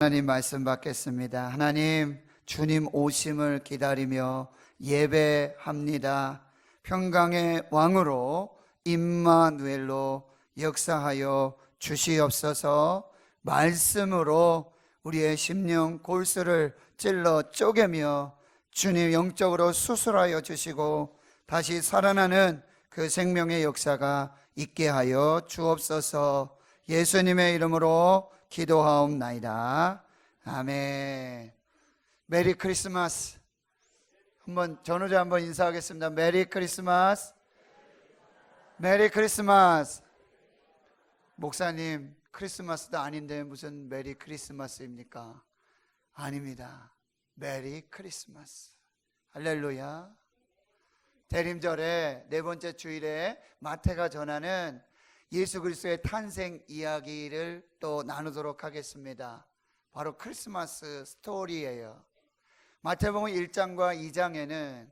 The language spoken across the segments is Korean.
하나님 말씀 받겠습니다. 하나님, 주님 오심을 기다리며 예배합니다. 평강의 왕으로 임마누엘로 역사하여 주시옵소서. 말씀으로 우리의 심령 골수를 찔러 쪼개며 주님 영적으로 수술하여 주시고 다시 살아나는 그 생명의 역사가 있게 하여 주옵소서. 예수님의 이름으로 기도하옵나이다. 아멘. 메리 크리스마스. 전우자 한번 인사하겠습니다. 메리 크리스마스. 메리 크리스마스. 목사님, 크리스마스도 아닌데 무슨 메리 크리스마스입니까? 아닙니다. 메리 크리스마스. 할렐루야. 대림절의 네 번째 주일에 마태가 전하는 예수 그리스도의 탄생 이야기를 또 나누도록 하겠습니다. 바로 크리스마스 스토리예요. 마태복음 1장과 2장에는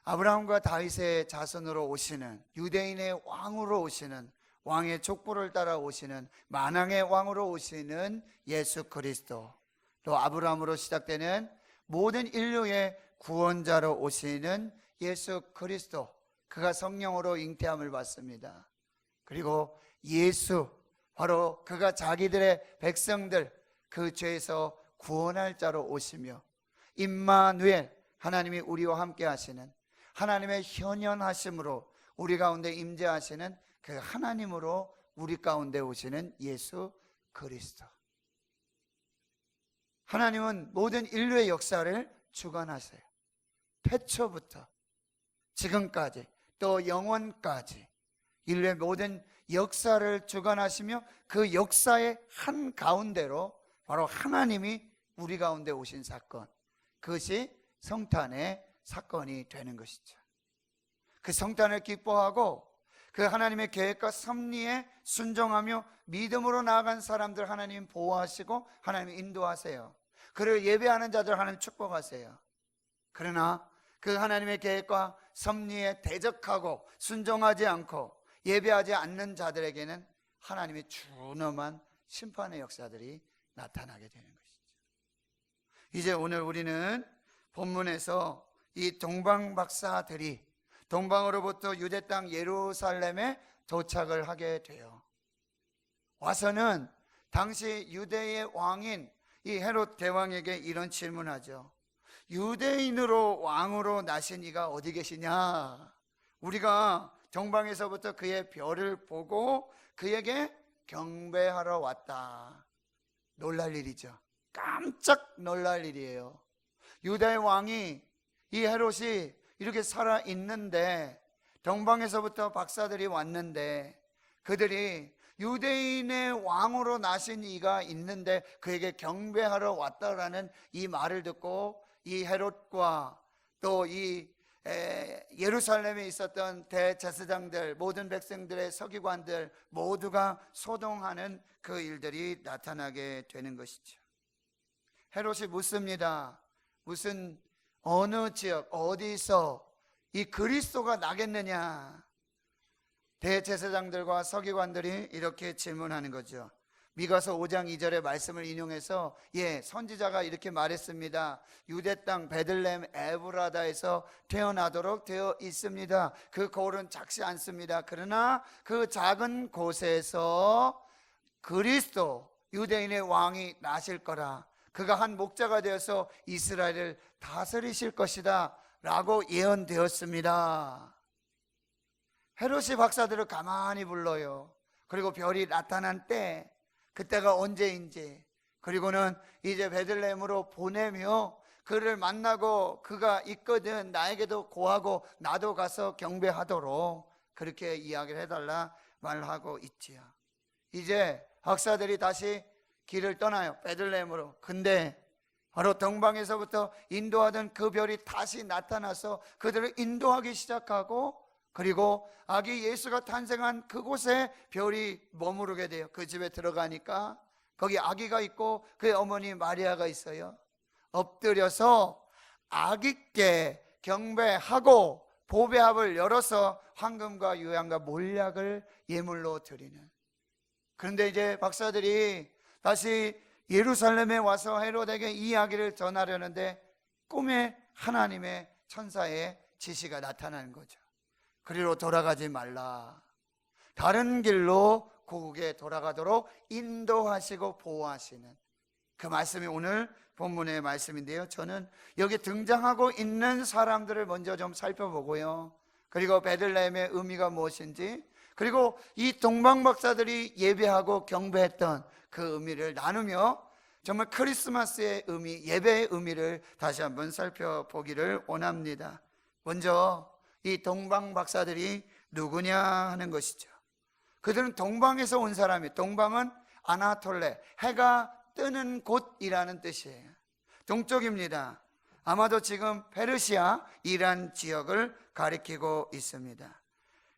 아브라함과 다윗의 자손으로 오시는, 유대인의 왕으로 오시는, 왕의 족보를 따라 오시는, 만왕의 왕으로 오시는 예수 그리스도, 또 아브라함으로 시작되는 모든 인류의 구원자로 오시는 예수 그리스도, 그가 성령으로 잉태함을 받습니다. 그리고 예수, 바로 그가 자기들의 백성들 그 죄에서 구원할 자로 오시며, 임마누엘, 하나님이 우리와 함께 하시는, 하나님의 현현하심으로 우리 가운데 임재하시는 그 하나님으로 우리 가운데 오시는 예수 그리스도. 하나님은 모든 인류의 역사를 주관하세요. 태초부터 지금까지 또 영원까지 인류의 모든 역사를 주관하시며 그 역사의 한가운데로 바로 하나님이 우리 가운데 오신 사건, 그것이 성탄의 사건이 되는 것이죠. 그 성탄을 기뻐하고 그 하나님의 계획과 섭리에 순종하며 믿음으로 나아간 사람들 하나님 보호하시고 하나님 인도하세요. 그를 예배하는 자들 하나님 축복하세요. 그러나 그 하나님의 계획과 섭리에 대적하고 순종하지 않고 예배하지 않는 자들에게는 하나님의 준엄한 심판의 역사들이 나타나게 되는 것이죠. 이제 오늘 우리는 본문에서 이 동방박사들이 동방으로부터 유대 땅 예루살렘에 도착을 하게 돼요. 와서는 당시 유대의 왕인 이 헤롯 대왕에게 이런 질문하죠. 유대인으로 왕으로 나신 이가 어디 계시냐? 우리가 동방에서부터 그의 별을 보고 그에게 경배하러 왔다. 놀랄 일이죠. 깜짝 놀랄 일이에요. 유다의 왕이, 이 헤롯이 이렇게 살아있는데, 동방에서부터 박사들이 왔는데 그들이 유대인의 왕으로 나신 이가 있는데 그에게 경배하러 왔다라는 이 말을 듣고 이 헤롯과 또 이 예루살렘에 있었던 대제사장들, 모든 백성들의 서기관들 모두가 소동하는 그 일들이 나타나게 되는 것이죠. 헤롯이 묻습니다. 무슨 어느 지역 어디서 이 그리스도가 나겠느냐? 대제사장들과 서기관들이 이렇게 질문하는 거죠. 미가서 5장 2절의 말씀을 인용해서 선지자가 이렇게 말했습니다. 유대 땅 베들레헴 에브라다에서 태어나도록 되어 있습니다. 그 거울은 작지 않습니다. 그러나 그 작은 곳에서 그리스도 유대인의 왕이 나실 거라, 그가 한 목자가 되어서 이스라엘을 다스리실 것이다 라고 예언되었습니다. 헤롯이 박사들을 가만히 불러요. 그리고 별이 나타난 때, 그때가 언제인지, 그리고는 이제 베들레헴으로 보내며 그를 만나고 그가 있거든 나에게도 고하고 나도 가서 경배하도록 그렇게 이야기를 해달라 말하고 있지요. 이제 박사들이 다시 길을 떠나요. 베들레헴으로. 근데 바로 동방에서부터 인도하던 그 별이 다시 나타나서 그들을 인도하기 시작하고, 그리고 아기 예수가 탄생한 그곳에 별이 머무르게 돼요. 그 집에 들어가니까 거기 아기가 있고 그의 어머니 마리아가 있어요. 엎드려서 아기께 경배하고 보배합을 열어서 황금과 유향과 몰약을 예물로 드리는. 그런데 이제 박사들이 다시 예루살렘에 와서 헤롯에게 이 이야기를 전하려는데 꿈에 하나님의 천사의 지시가 나타나는 거죠. 그리로 돌아가지 말라. 다른 길로 고국에 돌아가도록 인도하시고 보호하시는 그 말씀이 오늘 본문의 말씀인데요, 저는 여기 등장하고 있는 사람들을 먼저 좀 살펴보고요, 그리고 베들레헴의 의미가 무엇인지, 그리고 이 동방박사들이 예배하고 경배했던 그 의미를 나누며 정말 크리스마스의 의미, 예배의 의미를 다시 한번 살펴보기를 원합니다. 먼저 이 동방박사들이 누구냐 하는 것이죠. 그들은 동방에서 온 사람이에요. 동방은 아나톨레, 해가 뜨는 곳이라는 뜻이에요. 동쪽입니다. 아마도 지금 페르시아, 이란 지역을 가리키고 있습니다.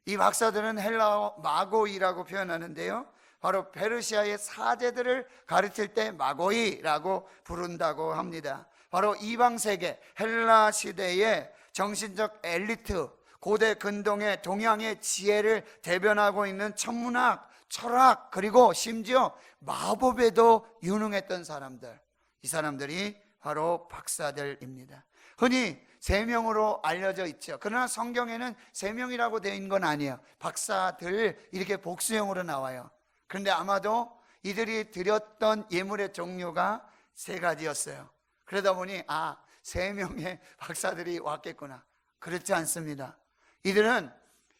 이 박사들은 헬라어 마고이라고 표현하는데요, 바로 페르시아의 사제들을 가르칠 때 마고이라고 부른다고 합니다. 바로 이방세계 헬라 시대의 정신적 엘리트, 고대 근동의 동양의 지혜를 대변하고 있는 천문학, 철학, 그리고 심지어 마법에도 유능했던 사람들, 이 사람들이 바로 박사들입니다. 흔히 3명으로 알려져 있죠. 그러나 성경에는 3명이라고 되어 있는 건 아니에요. 박사들 이렇게 복수형으로 나와요. 그런데 아마도 이들이 드렸던 예물의 종류가 3가지였어요. 그러다 보니 3명의 박사들이 왔겠구나. 그렇지 않습니다. 이들은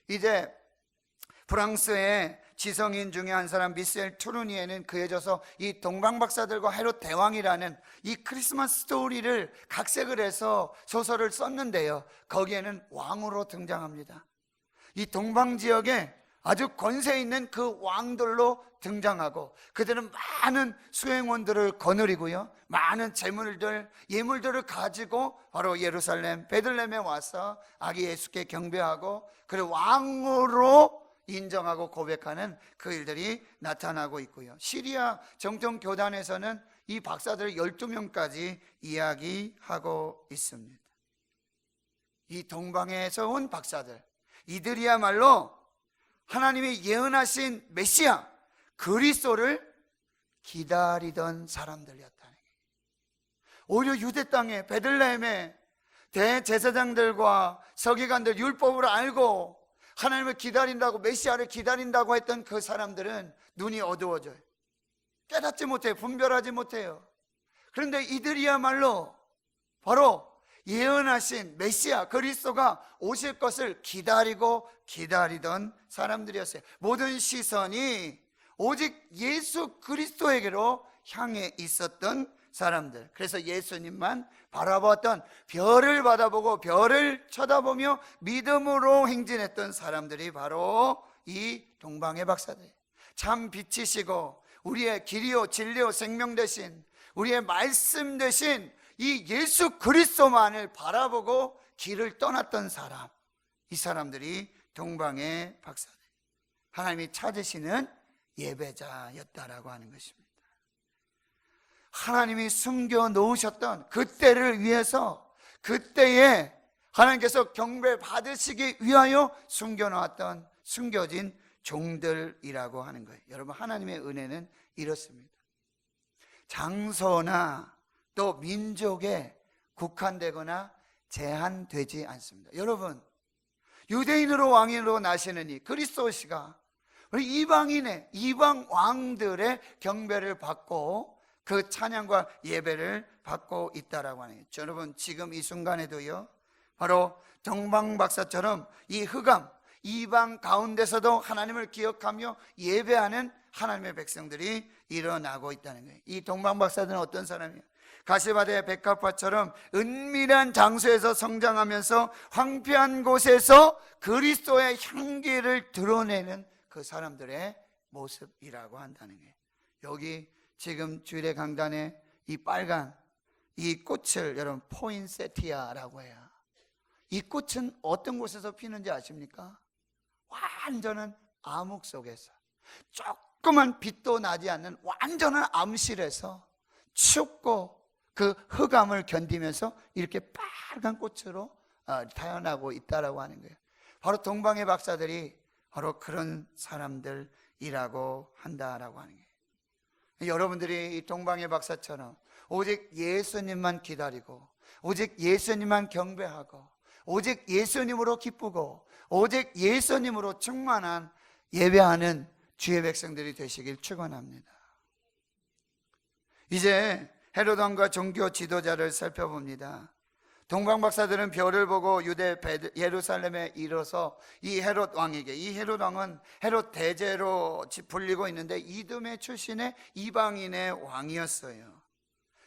이제 프랑스의 지성인 중에 한 사람 미셀 투르니에는 그해져서 이 동방박사들과 헤롯 대왕이라는 이 크리스마스 스토리를 각색을 해서 소설을 썼는데요, 거기에는 왕으로 등장합니다. 이 동방 지역에 아주 권세 있는 그 왕들로 등장하고, 그들은 많은 수행원들을 거느리고요, 많은 재물들, 예물들을 가지고 바로 예루살렘, 베들레헴에 와서 아기 예수께 경배하고 그를 왕으로 인정하고 고백하는 그 일들이 나타나고 있고요. 시리아 정통 교단에서는 이 박사들 12명까지 이야기하고 있습니다. 이 동방에서 온 박사들, 이들이야말로 하나님이 예언하신 메시아 그리스도를 기다리던 사람들이었다는 거예요. 오히려 유대 땅에 베들레헴에 대제사장들과 서기관들, 율법을 알고 하나님을 기다린다고, 메시아를 기다린다고 했던 그 사람들은 눈이 어두워져요. 깨닫지 못해요. 분별하지 못해요. 그런데 이들이야말로 바로 예언하신 메시아 그리스도가 오실 것을 기다리던 사람들이었어요. 모든 시선이 오직 예수 그리스도에게로 향해 있었던 사람들. 그래서 예수님만 바라보았던, 별을 받아보고 별을 쳐다보며 믿음으로 행진했던 사람들이 바로 이 동방의 박사들. 참 빛이시고 우리의 길이요 진리요 생명 되신, 우리의 말씀 되신 이 예수 그리스도만을 바라보고 길을 떠났던 사람, 이 사람들이 동방의 박사들, 하나님이 찾으시는 예배자였다라고 하는 것입니다. 하나님이 숨겨 놓으셨던 그때를 위해서, 그때에 하나님께서 경배 받으시기 위하여 숨겨 놓았던 숨겨진 종들이라고 하는 거예요. 여러분, 하나님의 은혜는 이렇습니다. 장소나 또 민족에 국한되거나 제한되지 않습니다. 여러분, 유대인으로 왕인으로 나시는 이 그리스도시가 우리 이방 왕들의 경배를 받고 그 찬양과 예배를 받고 있다라고 하는 거예요. 여러분, 지금 이 순간에도요, 바로 동방박사처럼 이 흑암, 이방 가운데서도 하나님을 기억하며 예배하는 하나님의 백성들이 일어나고 있다는 거예요. 이 동방박사들은 어떤 사람이에요? 가시바데 백합화처럼 은밀한 장소에서 성장하면서 황폐한 곳에서 그리스도의 향기를 드러내는 그 사람들의 모습이라고 한다는 거예요. 여기 지금 주일의 강단에 이 빨간 이 꽃을 여러분 포인세티아라고 해요. 이 꽃은 어떤 곳에서 피는지 아십니까? 완전한 암흑 속에서, 조그만 빛도 나지 않는 완전한 암실에서 춥고 그 흑암을 견디면서 이렇게 빨간 꽃으로 태어나고 있다라고 하는 거예요. 바로 동방의 박사들이 바로 그런 사람들이라고 한다라고 하는 거예요. 여러분들이 이 동방의 박사처럼 오직 예수님만 기다리고, 오직 예수님만 경배하고, 오직 예수님으로 기쁘고, 오직 예수님으로 충만한 예배하는 주의 백성들이 되시길 축원합니다. 이제 헤롯 왕과 종교 지도자를 살펴봅니다. 동방 박사들은 별을 보고 유대 예루살렘에 이르러서 이 헤롯 왕에게, 이 헤롯 왕은 헤롯 대제로 불리고 있는데 이두메 출신의 이방인의 왕이었어요.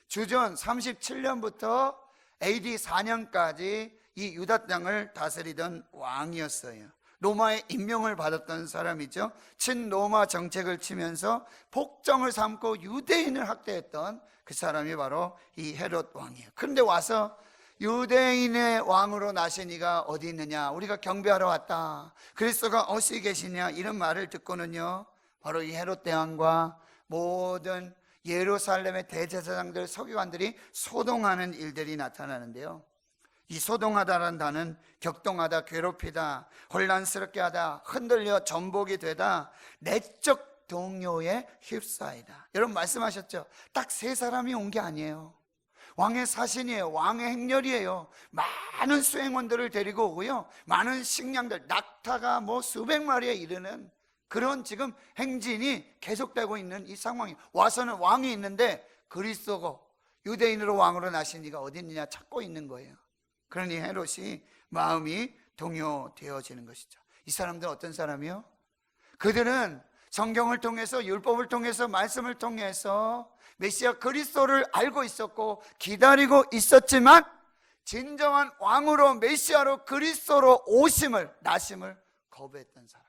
주전 37년부터 AD 4년까지 이 유다 땅을 다스리던 왕이었어요. 로마의 임명을 받았던 사람이죠. 친로마 정책을 치면서 폭정을 삼고 유대인을 학대했던 그 사람이 바로 이 헤롯 왕이에요. 그런데 와서 유대인의 왕으로 나신 이가 어디 있느냐, 우리가 경배하러 왔다, 그리스도가 어디 계시냐, 이런 말을 듣고는요, 바로 이 헤롯 대왕과 모든 예루살렘의 대제사장들, 서기관들이 소동하는 일들이 나타나는데요, 이 소동하다라는 단어는 격동하다, 괴롭히다, 혼란스럽게 하다, 흔들려 전복이 되다, 내적 동요에 휩싸이다. 여러분 말씀하셨죠? 딱 세 사람이 온 게 아니에요. 왕의 사신이에요. 왕의 행렬이에요. 많은 수행원들을 데리고 오고요, 많은 식량들, 낙타가 수백 마리에 이르는 그런 지금 행진이 계속되고 있는 이 상황이에요. 와서는 왕이 있는데 그리스도고 유대인으로 왕으로 나신 이가 어디 있느냐 찾고 있는 거예요. 그러니 헤롯이 마음이 동요되어지는 것이죠. 이 사람들은 어떤 사람이요? 그들은 성경을 통해서, 율법을 통해서, 말씀을 통해서 메시아 그리스도를 알고 있었고 기다리고 있었지만, 진정한 왕으로, 메시아로, 그리스도로 오심을, 나심을 거부했던 사람.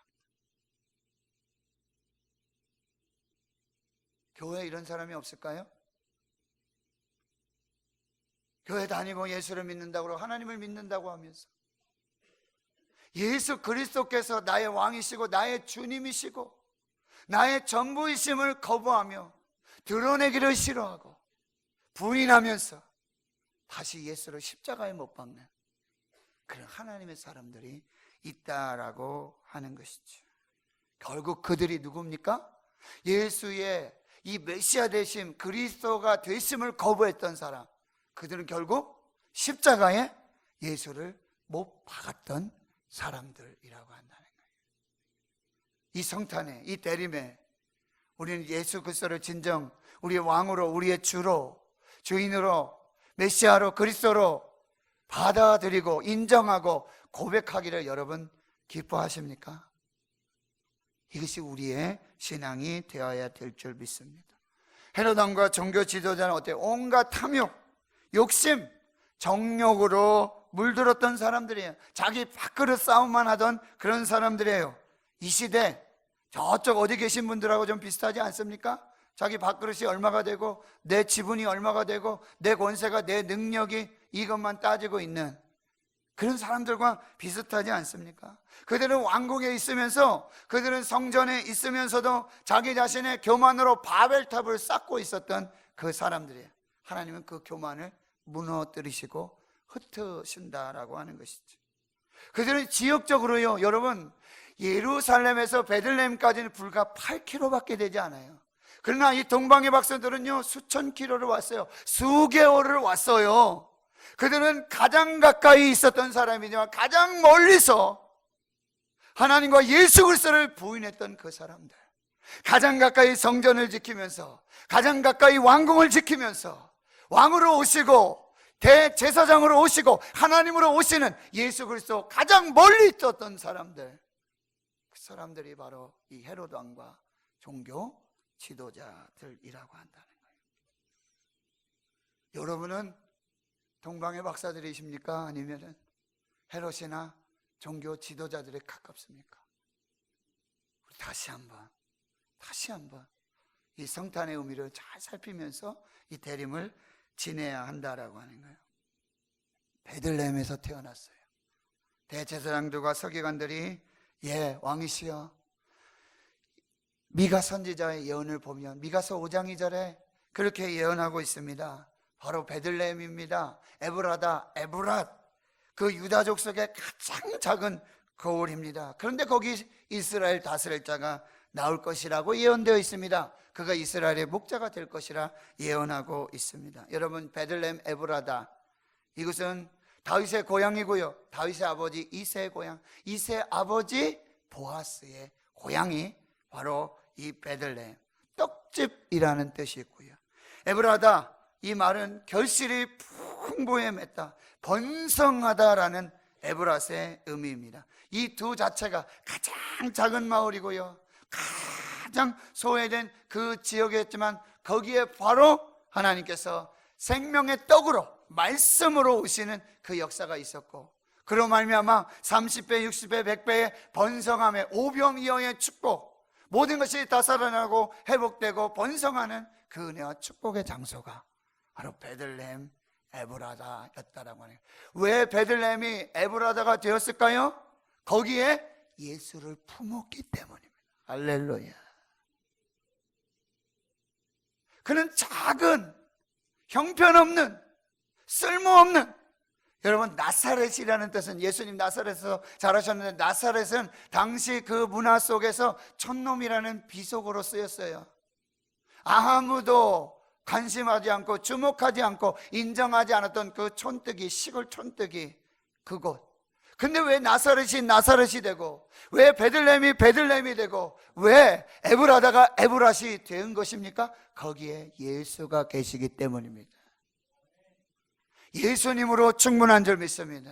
교회에 이런 사람이 없을까요? 교회 다니고 예수를 믿는다고, 하나님을 믿는다고 하면서 예수 그리스도께서 나의 왕이시고 나의 주님이시고 나의 전부이심을 거부하며 드러내기를 싫어하고 부인하면서 다시 예수를 십자가에 못 박는 그런 하나님의 사람들이 있다라고 하는 것이죠. 결국 그들이 누굽니까? 예수의 이 메시아 되심, 그리스도가 되심을 거부했던 사람, 그들은 결국 십자가에 예수를 못 박았던 사람들이라고 한다는 거예요. 이 성탄에, 이 대림에 우리는 예수 그리스도를 진정 우리의 왕으로, 우리의 주로, 주인으로, 메시아로, 그리스도로 받아들이고 인정하고 고백하기를 여러분 기뻐하십니까? 이것이 우리의 신앙이 되어야 될 줄 믿습니다. 헤롯 왕과 종교 지도자는 어때요? 온갖 탐욕, 욕심, 정욕으로 물들었던 사람들이에요. 자기 밥그릇 싸움만 하던 그런 사람들이에요. 이 시대 저쪽 어디 계신 분들하고 좀 비슷하지 않습니까? 자기 밥그릇이 얼마가 되고 내 지분이 얼마가 되고 내 권세가, 내 능력이 이것만 따지고 있는 그런 사람들과 비슷하지 않습니까? 그들은 왕궁에 있으면서, 그들은 성전에 있으면서도 자기 자신의 교만으로 바벨탑을 쌓고 있었던 그 사람들이에요. 하나님은 그 교만을 무너뜨리시고 흩으신다라고 하는 것이죠. 그들은 지역적으로요, 여러분, 예루살렘에서 베들레헴까지는 불과 8km밖에 되지 않아요. 그러나 이 동방의 박사들은요, 수천 킬로를 왔어요. 수개월을 왔어요. 그들은 가장 가까이 있었던 사람이지만 가장 멀리서 하나님과 예수 그리스도를 부인했던 그 사람들, 가장 가까이 성전을 지키면서, 가장 가까이 왕궁을 지키면서 왕으로 오시고 대제사장으로 오시고 하나님으로 오시는 예수 그리스도 가장 멀리 있었던 사람들, 그 사람들이 바로 이 헤롯 왕과 종교 지도자들이라고 한다는 거예요. 여러분은 동방의 박사들이십니까? 아니면 헤롯이나 종교 지도자들에 가깝습니까? 우리 다시 한번 이 성탄의 의미를 잘 살피면서 이 대림을 지내야 한다라고 하는 거예요. 베들레헴에서 태어났어요. 대제사장들과 서기관들이 왕이시여, 미가 선지자의 예언을 보면 미가서 5장 2절에 그렇게 예언하고 있습니다. 바로 베들레헴입니다. 에브라다, 에브랏, 그 유다족 속의 가장 작은 거울입니다. 그런데 거기 이스라엘 다스릴 자가 나올 것이라고 예언되어 있습니다. 그가 이스라엘의 목자가 될 것이라 예언하고 있습니다. 여러분, 베들레헴 에브라다, 이것은 다윗의 고향이고요, 다윗의 아버지 이새의 고향, 이새의 아버지 보아스의 고향이 바로 이 베들레헴, 떡집이라는 뜻이 있고요. 에브라다, 이 말은 결실이 풍부에 맺다, 번성하다라는 에브라스의 의미입니다. 이 두 자체가 가장 작은 마을이고요, 가장 소외된 그 지역이었지만 거기에 바로 하나님께서 생명의 떡으로, 말씀으로 오시는 그 역사가 있었고, 그로 말미암아 30배, 60배, 100배의 번성함의 오병이어의 축복, 모든 것이 다 살아나고 회복되고 번성하는 그 은혜와 축복의 장소가 바로 베들레헴 에브라다였다라고 하네요. 왜 베들레헴이 에브라다가 되었을까요? 거기에 예수를 품었기 때문입니다. 할렐루야. 그는 작은, 형편없는, 쓸모없는, 여러분, 나사렛이라는 뜻은, 예수님 나사렛에서 자라셨는데 나사렛은 당시 그 문화 속에서 촌놈이라는 비속어로 쓰였어요. 아무도 관심하지 않고 주목하지 않고 인정하지 않았던 그 촌뜨기, 시골 촌뜨기, 그곳. 근데 왜 나사렛이 되고, 왜 베들레헴이 되고, 왜 에브라다가 에브랏이 된 것입니까? 거기에 예수가 계시기 때문입니다. 예수님으로 충분한 줄 믿습니다.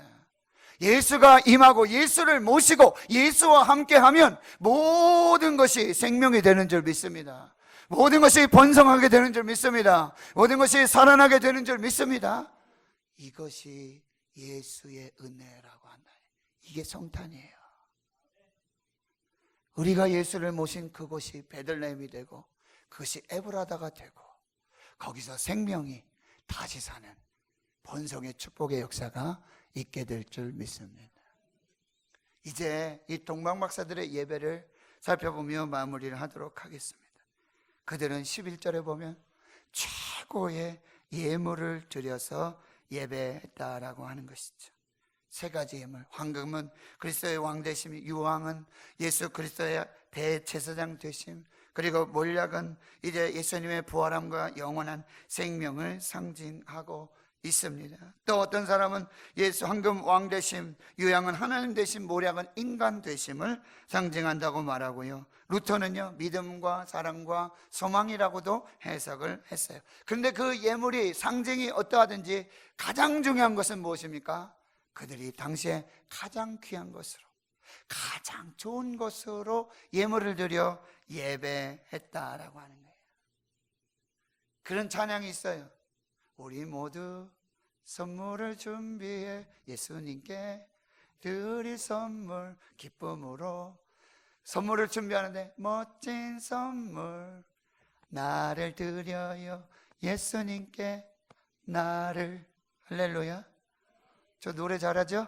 예수가 임하고 예수를 모시고 예수와 함께하면 모든 것이 생명이 되는 줄 믿습니다. 모든 것이 번성하게 되는 줄 믿습니다. 모든 것이 살아나게 되는 줄 믿습니다. 이것이 예수의 은혜라고 한다. 이게 성탄이에요. 우리가 예수를 모신 그곳이 베들레헴이 되고, 그것이 에브라다가 되고, 거기서 생명이 다시 사는 번성의 축복의 역사가 있게 될 줄 믿습니다. 이제 이 동방박사들의 예배를 살펴보며 마무리를 하도록 하겠습니다. 그들은 11절에 보면 최고의 예물을 드려서 예배했다라고 하는 것이죠. 세 가지 예물. 황금은 그리스도의 왕 되심, 유황은 예수 그리스도의 대제사장 되심, 그리고 몰약은 이제 예수님의 부활함과 영원한 생명을 상징하고 있습니다. 또 어떤 사람은 예수 황금 왕 되심, 유향은 하나님 되심, 몰약은 인간 되심을 상징한다고 말하고요. 루터는요, 믿음과 사랑과 소망이라고도 해석을 했어요. 그런데 그 예물이 상징이 어떠하든지 가장 중요한 것은 무엇입니까? 그들이 당시에 가장 귀한 것으로, 가장 좋은 것으로 예물을 드려 예배했다라고 하는 거예요. 그런 찬양이 있어요. 우리 모두 선물을 준비해 예수님께 드릴 선물, 기쁨으로 선물을 준비하는데, 멋진 선물 나를 드려요 예수님께 나를. 할렐루야. 저 노래 잘하죠?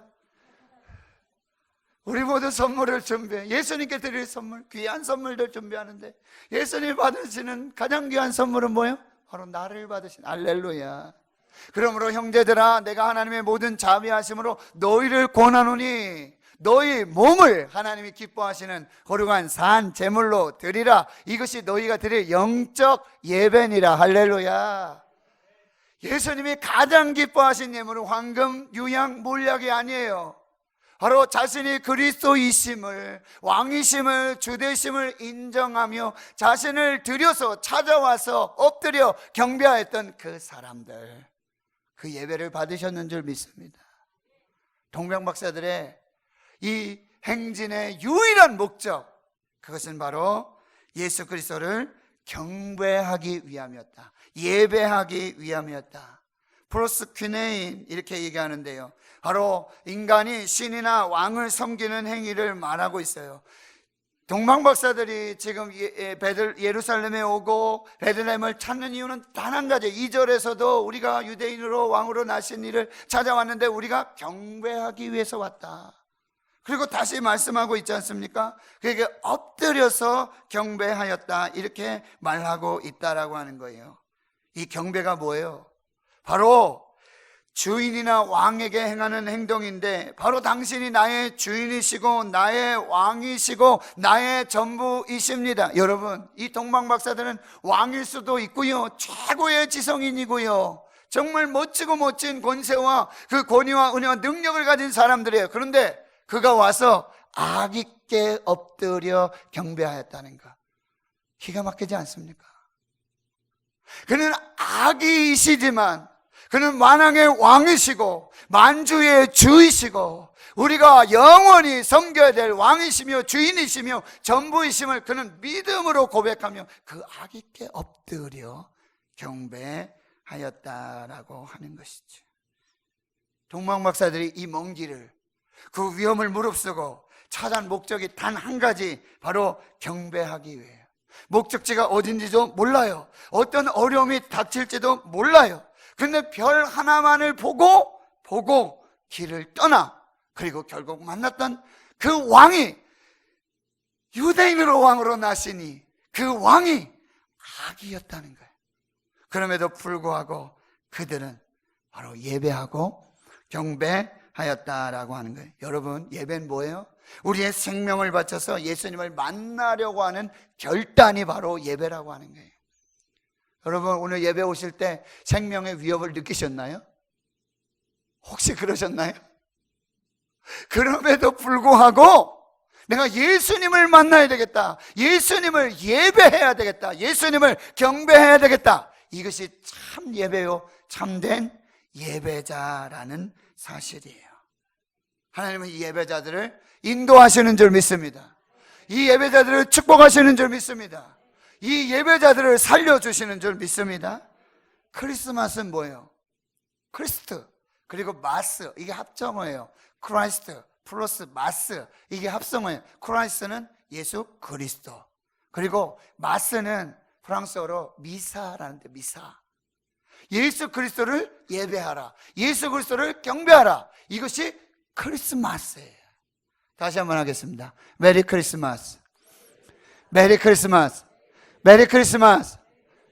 우리 모두 선물을 준비해 예수님께 드릴 선물, 귀한 선물들 준비하는데, 예수님 받으시는 가장 귀한 선물은 뭐예요? 바로 나를 받으신. 할렐루야. 그러므로 형제들아, 내가 하나님의 모든 자비하심으로 너희를 권하노니 너희 몸을 하나님이 기뻐하시는 거룩한 산 제물로 드리라. 이것이 너희가 드릴 영적 예배니라. 할렐루야. 예수님이 가장 기뻐하신 예물은 황금, 유향, 몰약이 아니에요. 바로 자신이 그리스도이심을, 왕이심을, 주되심을 인정하며 자신을 드려서 찾아와서 엎드려 경배하였던 그 사람들, 그 예배를 받으셨는 줄 믿습니다. 동방박사들의 이 행진의 유일한 목적, 그것은 바로 예수 그리스도를 경배하기 위함이었다. 예배하기 위함이었다. 프로스퀴네인 이렇게 얘기하는데요, 바로 인간이 신이나 왕을 섬기는 행위를 말하고 있어요. 동방박사들이 지금 예루살렘에 오고 베들레헴을 찾는 이유는 단 한 가지. 2절에서도 우리가 유대인으로 왕으로 나신 이를 찾아왔는데 우리가 경배하기 위해서 왔다. 그리고 다시 말씀하고 있지 않습니까? 그에게 엎드려서 경배하였다, 이렇게 말하고 있다라고 하는 거예요. 이 경배가 뭐예요? 바로 주인이나 왕에게 행하는 행동인데 바로 당신이 나의 주인이시고 나의 왕이시고 나의 전부이십니다. 여러분, 이 동방박사들은 왕일 수도 있고요, 최고의 지성인이고요, 정말 멋지고 멋진 권세와 그 권위와 은혜와 능력을 가진 사람들이에요. 그런데 그가 와서 악있게 엎드려 경배하였다는 것, 기가 막히지 않습니까? 그는 악이시지만 그는 만왕의 왕이시고 만주의 주이시고 우리가 영원히 섬겨야 될 왕이시며 주인이시며 전부이심을 그는 믿음으로 고백하며 그 악있게 엎드려 경배하였다라고 하는 것이죠. 동방박사들이 이 먼 길을, 그 위험을 무릅쓰고 찾아온 목적이 단 한 가지, 바로 경배하기 위해요. 목적지가 어딘지도 몰라요. 어떤 어려움이 닥칠지도 몰라요. 그런데 별 하나만을 보고 길을 떠나, 그리고 결국 만났던 그 왕이 유대인으로 왕으로 나시니 그 왕이 악이었다는 거예요. 그럼에도 불구하고 그들은 바로 예배하고 경배하였다라고 하는 거예요. 여러분, 예배는 뭐예요? 우리의 생명을 바쳐서 예수님을 만나려고 하는 결단이 바로 예배라고 하는 거예요. 여러분, 오늘 예배 오실 때 생명의 위협을 느끼셨나요? 혹시 그러셨나요? 그럼에도 불구하고 내가 예수님을 만나야 되겠다, 예수님을 예배해야 되겠다, 예수님을 경배해야 되겠다, 이것이 참 예배요, 참된 예배자라는 사실이에요. 하나님은 이 예배자들을 인도하시는 줄 믿습니다. 이 예배자들을 축복하시는 줄 믿습니다. 이 예배자들을 살려주시는 줄 믿습니다. 크리스마스는 뭐예요? 크리스트 그리고 마스, 이게 합성어예요. 크라이스트 플러스 마스, 이게 합성어예요. 크라이스트는 예수 그리스도, 그리고 마스는 프랑스어로 미사라는데, 미사, 예수 그리스도를 예배하라, 예수 그리스도를 경배하라, 이것이 크리스마스예요. 다시 한번 하겠습니다. 메리 크리스마스, 메리 크리스마스, 메리 크리스마스.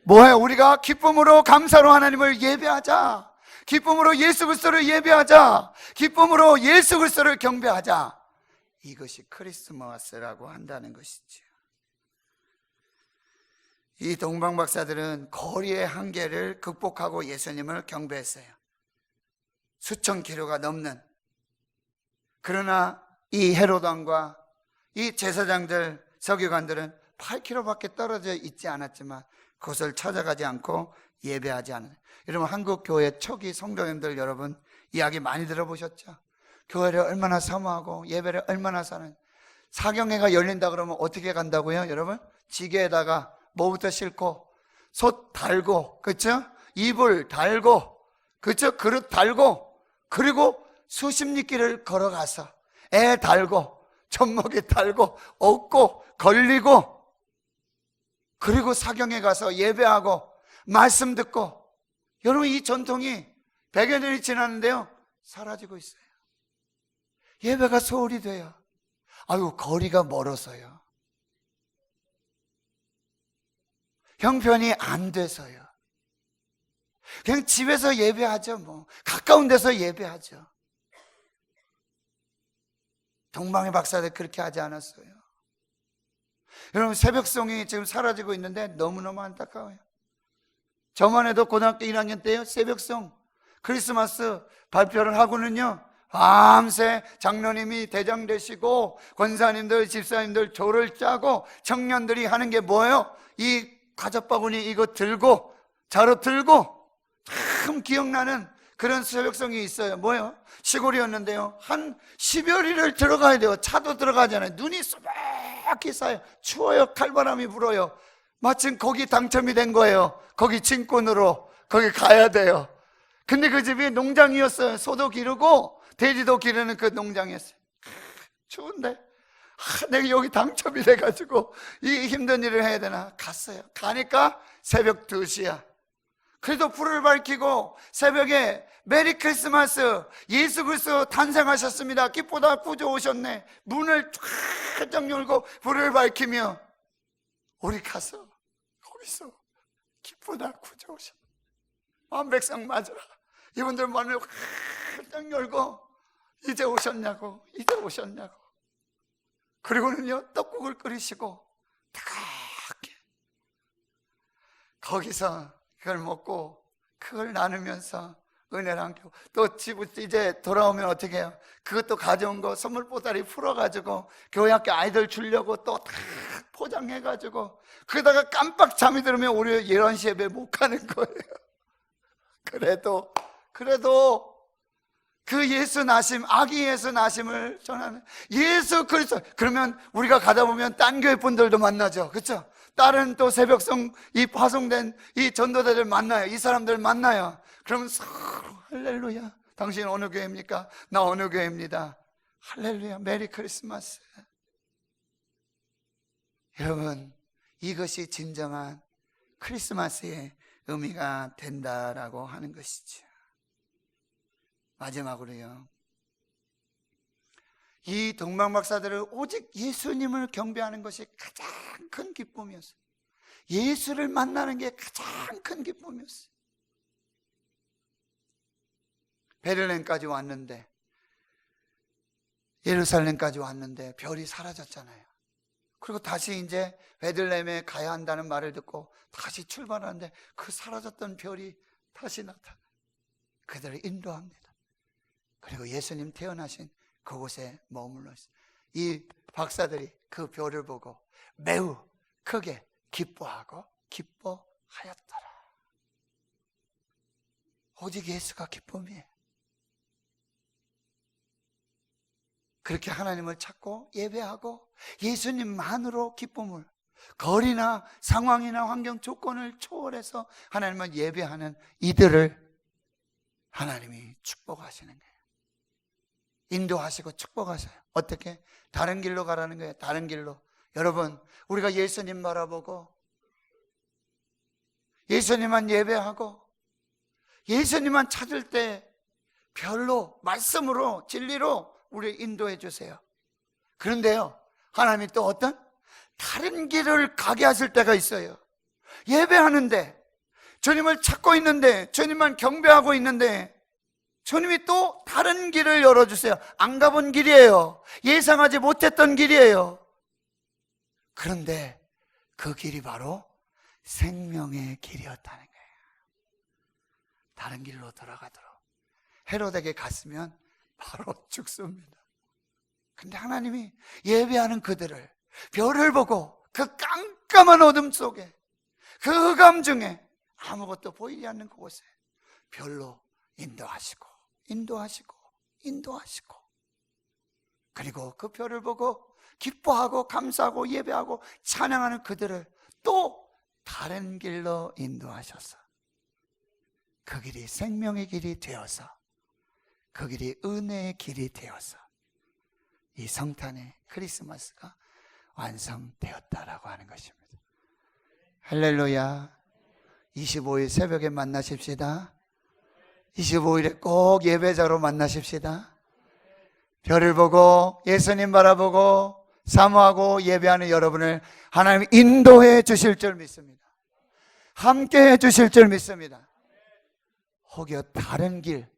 뭐예요? 우리가 기쁨으로 감사로 하나님을 예배하자, 기쁨으로 예수 그리스도를 예배하자, 기쁨으로 예수 그리스도를 경배하자, 이것이 크리스마스라고 한다는 것이죠. 이 동방박사들은 거리의 한계를 극복하고 예수님을 경배했어요. 수천 킬로가 넘는. 그러나 이 헤롯 왕과 이 제사장들, 서기관들은 8km밖에 떨어져 있지 않았지만 그것을 찾아가지 않고 예배하지 않아요. 여러분, 한국 교회 초기 성도님들 여러분 이야기 많이 들어보셨죠? 교회를 얼마나 사모하고 예배를 얼마나 사는. 사경회가 열린다 그러면 어떻게 간다고요? 여러분, 지게에다가 뭐부터 싣고, 솥 달고, 그렇죠? 이불 달고, 그렇죠? 그릇 달고, 그리고 수십 리길을 걸어가서 애 달고, 젖먹이 달고, 업고, 걸리고, 그리고 사경에 가서 예배하고 말씀 듣고. 여러분, 이 전통이 100여 년이 지났는데요, 사라지고 있어요. 예배가 소홀히 돼요. 아유, 거리가 멀어서요, 형편이 안 돼서요. 그냥 집에서 예배하죠. 뭐 가까운 데서 예배하죠. 동방의 박사들 그렇게 하지 않았어요. 여러분, 새벽송이 지금 사라지고 있는데 너무너무 안타까워요. 저만 해도 고등학교 1학년 때요, 새벽송 크리스마스 발표를 하고는요, 밤새 장로님이 대장 되시고 권사님들, 집사님들 조를 짜고 청년들이 하는 게 뭐예요? 이 과자바구니 이거 들고, 자루 들고, 참 기억나는 그런 새벽송이 있어요. 뭐예요? 시골이었는데요, 한 10여리를 들어가야 돼요. 차도 들어가잖아요. 눈이 쏘박히 쌓여, 추워요. 칼바람이 불어요. 마침 거기 당첨이 된 거예요. 거기 진꾼으로 거기 가야 돼요. 근데 그 집이 농장이었어요. 소도 기르고 돼지도 기르는 그 농장이었어요. 추운데 내가 여기 당첨이 돼가지고 이 힘든 일을 해야 되나 갔어요. 가니까 새벽 2시야 그래도 불을 밝히고 새벽에 메리 크리스마스, 예수 그리스도 탄생하셨습니다, 기쁘다 구주 오셨네, 문을 쫙 열고 불을 밝히며 우리 가서 거기서 기쁘다 구주 오셨네, 만백성 맞으라, 이분들 문을 활짝 열고 이제 오셨냐고, 이제 오셨냐고. 그리고는요, 떡국을 끓이시고 뜨겁게 거기서 그걸 먹고 그걸 나누면서 은혜를 안기고, 또 집 이제 돌아오면 어떻게 해요? 그것도 가져온 거 선물 보따리 풀어가지고 교회 학교 아이들 주려고 또 다 포장해가지고, 그러다가 깜빡 잠이 들으면 우리 11시 예배 못 가는 거예요. 그래도 그 예수 나심, 아기 예수 나심을 전하는 예수 그리스도. 그러면 우리가 가다 보면 딴 교회 분들도 만나죠, 그렇죠? 다른 또 새벽성 이 파송된 이 전도자들 만나요. 이 사람들 만나요. 그러면 서로 할렐루야, 당신 어느 교회입니까? 나 어느 교회입니다. 할렐루야, 메리 크리스마스. 여러분, 이것이 진정한 크리스마스의 의미가 된다라고 하는 것이죠. 마지막으로요, 이 동방박사들은 오직 예수님을 경배하는 것이 가장 큰 기쁨이었어요. 예수를 만나는 게 가장 큰 기쁨이었어요. 베들레헴까지 왔는데, 예루살렘까지 왔는데 별이 사라졌잖아요. 그리고 다시 이제 베들레헴에 가야 한다는 말을 듣고 다시 출발하는데 그 사라졌던 별이 다시 나타나요. 그들을 인도합니다. 그리고 예수님 태어나신 그곳에 머물러 있어요. 이 박사들이 그 별을 보고 매우 크게 기뻐하고 기뻐하였더라. 오직 예수가 기쁨이에요. 그렇게 하나님을 찾고 예배하고 예수님만으로 기쁨을, 거리나 상황이나 환경 조건을 초월해서 하나님을 예배하는 이들을 하나님이 축복하시는 거예요. 인도하시고 축복하세요. 어떻게? 다른 길로 가라는 거예요. 다른 길로. 여러분, 우리가 예수님 바라보고 예수님만 예배하고 예수님만 찾을 때 별로, 말씀으로, 진리로 우리를 인도해 주세요. 그런데요, 하나님이 또 어떤 다른 길을 가게 하실 때가 있어요. 예배하는데, 주님을 찾고 있는데, 주님만 경배하고 있는데 주님이 또 다른 길을 열어주세요. 안 가본 길이에요. 예상하지 못했던 길이에요. 그런데 그 길이 바로 생명의 길이었다는 거예요. 다른 길로 돌아가도록. 헤롯에게 갔으면 바로 죽습니다. 근데 하나님이 예배하는 그들을, 별을 보고 그 깜깜한 어둠 속에, 그 흑암 중에 아무것도 보이지 않는 그곳에 별로 인도하시고 그리고 그 별을 보고 기뻐하고 감사하고 예배하고 찬양하는 그들을 또 다른 길로 인도하셔서 그 길이 생명의 길이 되어서, 그 길이 은혜의 길이 되어서 이 성탄의 크리스마스가 완성되었다라고 하는 것입니다. 할렐루야. 25일 새벽에 만나십시다. 25일에 꼭 예배자로 만나십시다. 별을 보고 예수님 바라보고 사모하고 예배하는 여러분을 하나님이 인도해 주실 줄 믿습니다. 함께 해 주실 줄 믿습니다. 혹여 다른 길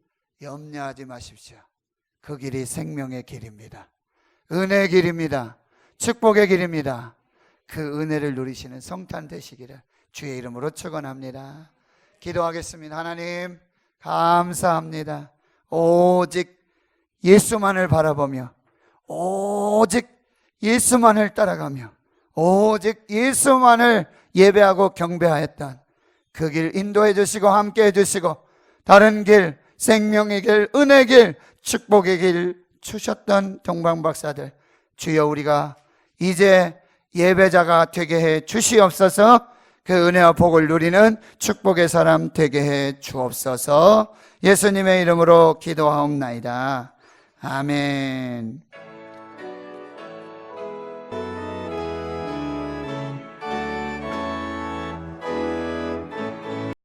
염려하지 마십시오. 그 길이 생명의 길입니다. 은혜의 길입니다. 축복의 길입니다. 그 은혜를 누리시는 성탄 되시기를 주의 이름으로 축원합니다. 기도하겠습니다. 하나님 감사합니다. 오직 예수만을 바라보며 오직 예수만을 따라가며 오직 예수만을 예배하고 경배하였던 그 길 인도해 주시고 함께 해 주시고 다른 길, 생명의 길, 은혜의 길, 축복의 길 주셨던 동방박사들, 주여 우리가 이제 예배자가 되게 해 주시옵소서. 그 은혜와 복을 누리는 축복의 사람 되게 해 주옵소서. 예수님의 이름으로 기도하옵나이다. 아멘.